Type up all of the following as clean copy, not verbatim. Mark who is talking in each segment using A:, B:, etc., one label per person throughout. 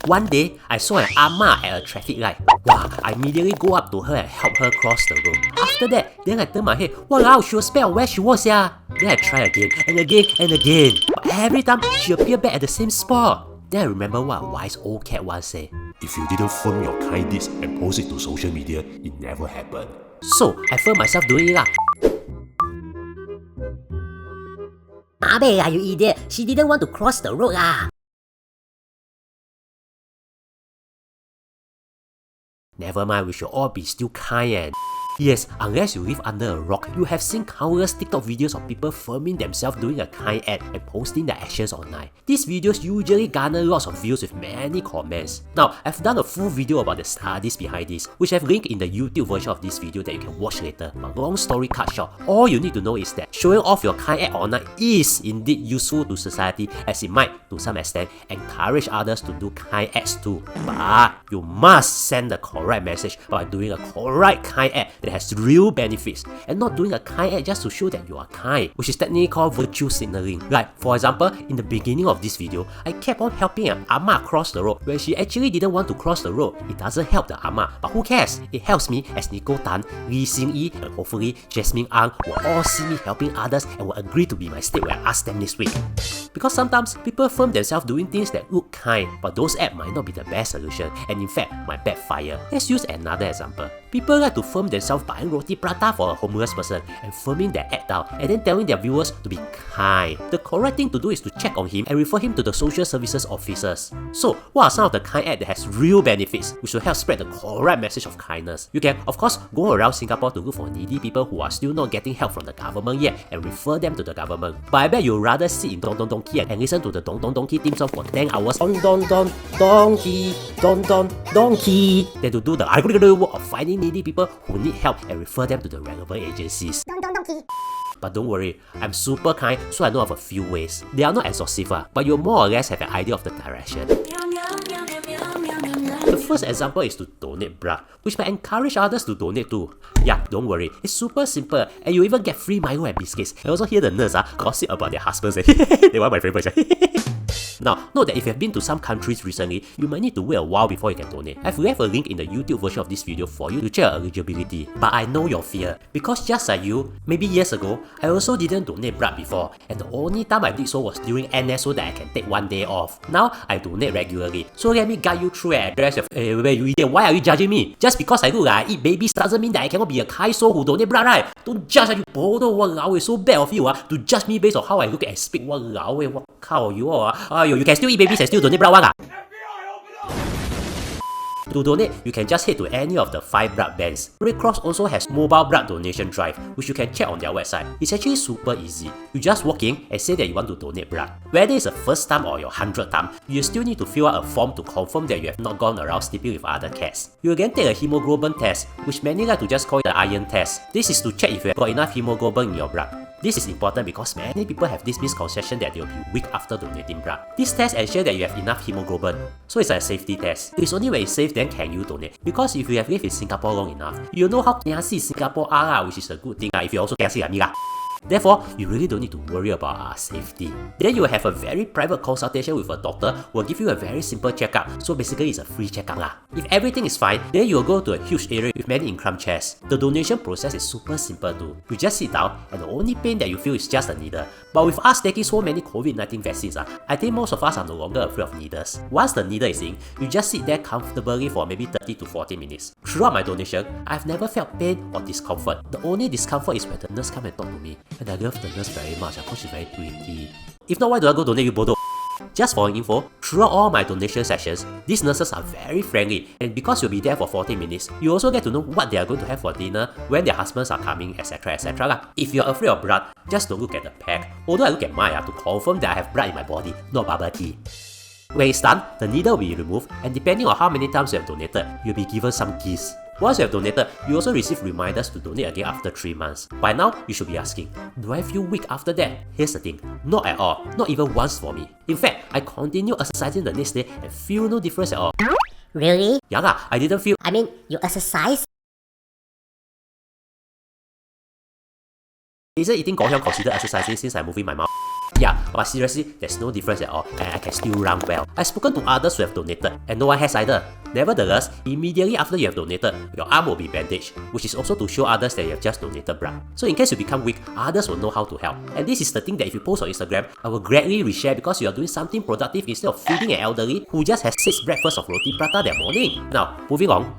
A: One day, I saw an ama at a traffic light. Wow, I immediately go up to her and help her cross the road. After that, then I turn my head. Wow, she was spelled where she was, yeah. Then I try again and again and again. But every time, she appeared back at the same spot. Then I remember what a wise old cat once said.
B: If you didn't film your kind deeds and post it to social media, it never happened.
A: So, I filmed myself doing it lah.
C: Abe, you idiot. She didn't want to cross the road lah.
A: Never mind, we should all be still kind and... Yes, unless you live under a rock, you have seen countless TikTok videos of people filming themselves doing a kind act and posting their actions online. These videos usually garner lots of views with many comments. Now, I've done a full video about the studies behind this, which I've linked in the YouTube version of this video that you can watch later. But long story cut short, all you need to know is that showing off your kind act online is indeed useful to society, as it might, to some extent, encourage others to do kind acts too. But you must send the correct message by doing a correct kind act that has real benefits, and not doing a kind act just to show that you are kind, which is technically called virtue signaling. Like, for example, in the beginning of this video, I kept on helping an ama cross the road when she actually didn't want to cross the road. It doesn't help the ama, but who cares? It helps me as Nico Tan, Lee Xing Yi, and hopefully Jasmine Ang will all see me helping others and will agree to be my state when I ask them this week. Because sometimes people film themselves doing things that look kind, but those acts might not be the best solution, and in fact might backfire. Let's use another example. People like to film themselves buying roti prata for a homeless person and filming their act out and then telling their viewers to be kind. The correct thing to do is to check on him and refer him to the social services officers. So, what are some of the kind act that has real benefits which will help spread the correct message of kindness? You can, of course, go around Singapore to look for needy people who are still not getting help from the government yet and refer them to the government. But I bet you'd rather sit in Don Don Donki and listen to the Don Don Donki theme song for 10 hours on Don Don Donki, Don Don Donki than to do the work of finding needy people who need help and refer them to the relevant agencies. But don't worry, I'm super kind, so I know of a few ways. They are not exhaustive, but you'll more or less have an idea of the direction. The first example is to donate blood, which might encourage others to donate too. Yeah, don't worry, it's super simple, and you even get free Milo and biscuits. I also hear the nurse gossip about their husbands. They want my favorite. Now, note that if you have been to some countries recently, you might need to wait a while before you can donate. I've left a link in the YouTube version of this video for you to check your eligibility. But I know your fear, because just like you, maybe years ago, I also didn't donate blood before, and the only time I did so was during NS so that I can take one day off. Now, I donate regularly. So let me guide you through and address your you idiot, why are you judging me? Just because I look like I eat babies doesn't mean that I cannot be a kind soul who donate blood, right? Don't judge you bodo, walao, it's so bad of you to judge me based on how I look and speak, walao, what cow you all you can still eat babies and still donate blood one. To donate, you can just head to any of the 5 blood banks. Red Cross also has mobile blood donation drive, which you can check on their website. It's actually super easy. You just walk in and say that you want to donate blood. Whether it's the first time or your 100th time, you still need to fill out a form to confirm that you have not gone around sleeping with other cats. You will then take a hemoglobin test, which many like to just call it the iron test. This is to check if you have got enough hemoglobin in your blood. This is important because many people have this misconception that they will be weak after donating blood. This test ensures that you have enough hemoglobin, so it's a safety test. It's only when it's safe then can you donate. Because if you have lived in Singapore long enough, you know how kiasi Singapore are, which is a good thing if you also kiasi like me lah. Therefore, you really don't need to worry about safety. Then you will have a very private consultation with a doctor who will give you a very simple checkup. So basically, it's a free checkup lah. If everything is fine, then you will go to a huge area with many income chairs. The donation process is super simple too. You just sit down and the only pain that you feel is just a needle. But with us taking so many COVID-19 vaccines, I think most of us are no longer afraid of needles. Once the needle is in, you just sit there comfortably for maybe 30 to 40 minutes. Throughout my donation, I've never felt pain or discomfort. The only discomfort is when the nurse come and talk to me. And I love the nurse very much because she's very pretty. If not, why do I go donate you bodo? Just for info, throughout all my donation sessions, these nurses are very friendly, and because you'll be there for 40 minutes, you also get to know what they are going to have for dinner, when their husbands are coming, etc, etc. If you're afraid of blood, just don't look at the pack. Although I look at mine to confirm that I have blood in my body, not bubble tea. When it's done, the needle will be removed, and depending on how many times you have donated, you'll be given some gifts. Once you have donated, you also receive reminders to donate again after 3 months. By now, you should be asking, do I feel weak after that? Here's the thing, not at all, not even once for me. In fact, I continue exercising the next day and feel no difference at all.
C: Really?
A: Yeah lah, I didn't feel...
C: I mean, you exercise?
A: Isn't eating gong considered exercising since I'm moving my mouth? Yeah, but seriously, there's no difference at all, and I can still run well. I've spoken to others who have donated, and no one has either. Nevertheless, immediately after you have donated, your arm will be bandaged, which is also to show others that you have just donated blood. So in case you become weak, others will know how to help. And this is the thing that if you post on Instagram, I will gladly reshare because you are doing something productive instead of feeding an elderly who just has 6 breakfasts of roti prata that morning. Now, moving on.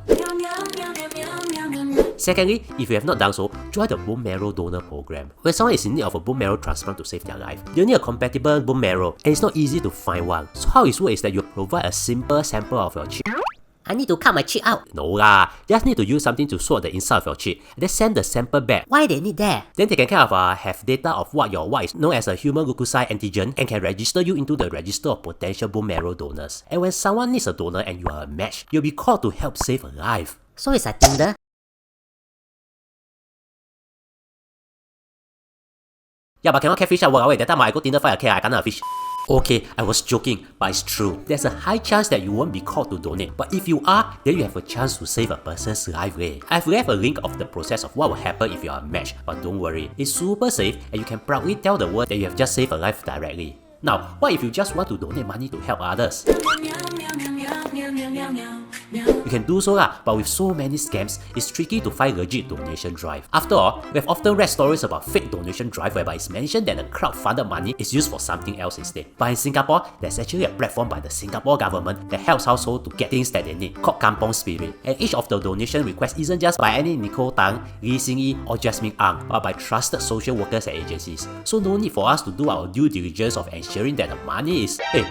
A: Secondly, if you have not done so, join the bone marrow donor program. When someone is in need of a bone marrow transplant to save their life, you need a compatible bone marrow, and it's not easy to find one. So how it works is that you provide a simple sample of your chip.
C: I need to cut my chip out.
A: No lah, just need to use something to swab the inside of your chip, and then send the sample back.
C: Why they need that?
A: Then they can kind of have data of what is known as a human leukocyte antigen and can register you into the register of potential bone marrow donors. And when someone needs a donor and you are a match, you'll be called to help save a life.
C: So it's like Tinder?
A: Yeah, but cannot catfish that way. That time I go Tinder fight, okay, I cannot fish. Okay, I was joking, but it's true. There's a high chance that you won't be called to donate. But if you are, then you have a chance to save a person's life. I've left a link of the process of what will happen if you are a match. But don't worry, it's super safe and you can proudly tell the world that you have just saved a life directly. Now, what if you just want to donate money to help others? You can do so but with so many scams, it's tricky to find legit donation drive. After all, we have often read stories about fake donation drive whereby it's mentioned that the crowd-funded money is used for something else instead. But in Singapore, there's actually a platform by the Singapore government that helps households to get things that they need, called Kampong Spirit. And each of the donation requests isn't just by any Nicole Tang, Lee Xing Yi or Jasmine Ang, but by trusted social workers and agencies. So no need for us to do our due diligence of ensuring that the money is... Hey,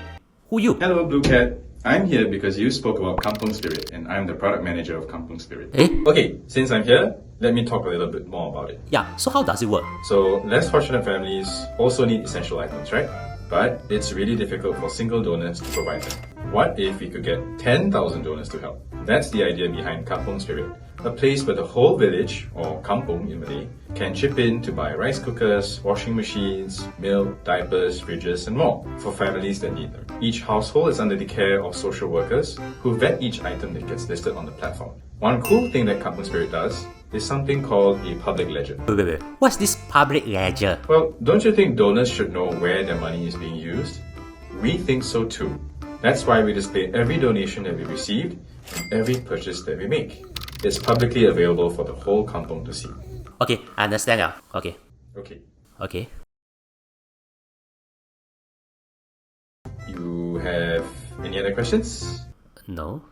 A: who you?
D: Hello, Blue Cat. I'm here because you spoke about Kampong Spirit, and I'm the product manager of Kampong Spirit. Okay, since I'm here, let me talk a little bit more about it.
A: Yeah, so how does it work?
D: So, less fortunate families also need essential items, right? But it's really difficult for single donors to provide them. What if we could get 10,000 donors to help? That's the idea behind Kampong Spirit, a place where the whole village, or kampong in Malay, can chip in to buy rice cookers, washing machines, milk, diapers, fridges, and more for families that need them. Each household is under the care of social workers who vet each item that gets listed on the platform. One cool thing that Kampong Spirit does is something called a public ledger.
A: Wait. What's this public ledger?
D: Well, don't you think donors should know where their money is being used? We think so too. That's why we display every donation that we received and every purchase that we make. It's publicly available for the whole kampong to see.
A: Okay, I understand now. Okay.
D: Okay. You have any other questions?
A: No.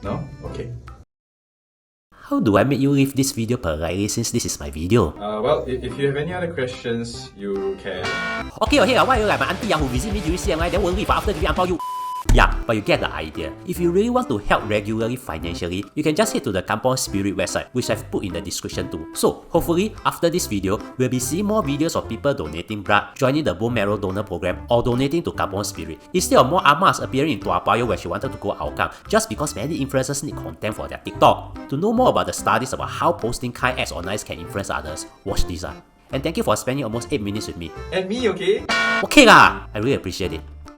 D: No? Okay.
A: How do I make you leave this video politely since this is my video?
D: Well, if you have any other questions, you can...
A: Okay, why you like my auntie who visit me during CMI then won't leave after giving angbao you? Yeah, but you get the idea. If you really want to help regularly financially, you can just head to the Kampong Spirit website, which I've put in the description too. So, hopefully, after this video, we'll be seeing more videos of people donating blood, joining the bone marrow donor program, or donating to Kampong Spirit, instead of more amas appearing in Toa Payoh where she wanted to go Hougang, just because many influencers need content for their TikTok. To know more about the studies about how posting kind acts or nice can influence others, watch this. And thank you for spending almost 8 minutes with me.
D: And me, okay?
A: Okay lah! I really appreciate it.